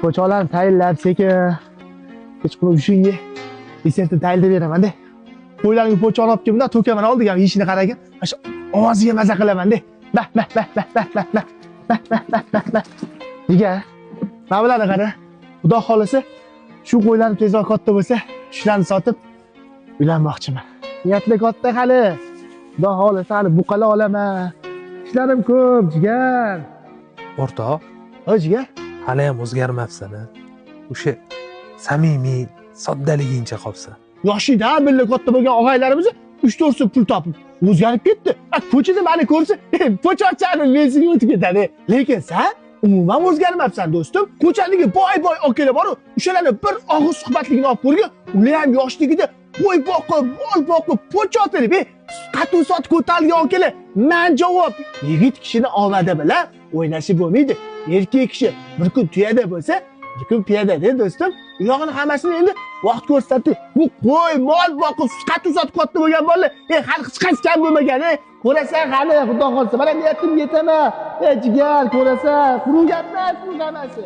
Po'cholarni tayinlab sekin kechqurun ushingga dessertni tayinlab beraman-da. Qo'ylarga po'cha olib kelib, to'kaman oldiga yeyishini qaragin. Shu ovoziga maza qilaman-da. Bah. Nega? Mana bularni qara. Xudo xolasa, shu qo'ylarni tezroq katta bo'lsa, shularni sotib uylanmoqchiman. Niyatli katta hali. Xudo xolasa hali buqala olaman. Ishlarim ko'p, jigar. O'rtoq, Jigar. hali ham o'zgarmabsan-a. O'sha samimiy, soddaligingcha qolsa. Yoshida billa katta bo'lgan og'aylarimiz 3-4 so'm pul topib o'zgarib ketdi. Ko'chada meni ko'rsa, po'chochani mensiga o'tib ketadi. Lekin sen umuman o'zgarmabsan do'stim. Ko'chadagi boy akalar bor, o'shalarni bir og'iz suhbatligini olib ko'rgin. Ular ham yoshligida qo'y boqib, mol boqib, po'cha terib, qatuv sot ko'talgan akalar. Men javob, yigit kishini omadi bilan o'ynashib bo'lmaydi. Erkak kishi bir kun tuyada bo'lsa, bir kun piyada-da do'stim. U yog'ini hammasini endi vaqt ko'rsatdi. Bu qo'y, mol boqib, qatuv sot katta bo'lgan bolalar, hali hech qaysi kam bo'lmagan, Ko'rasan hali xudo xolsa, mana niyatim yetaman. Jigar ko'rasan, quruq gaplar, quruq hammasi.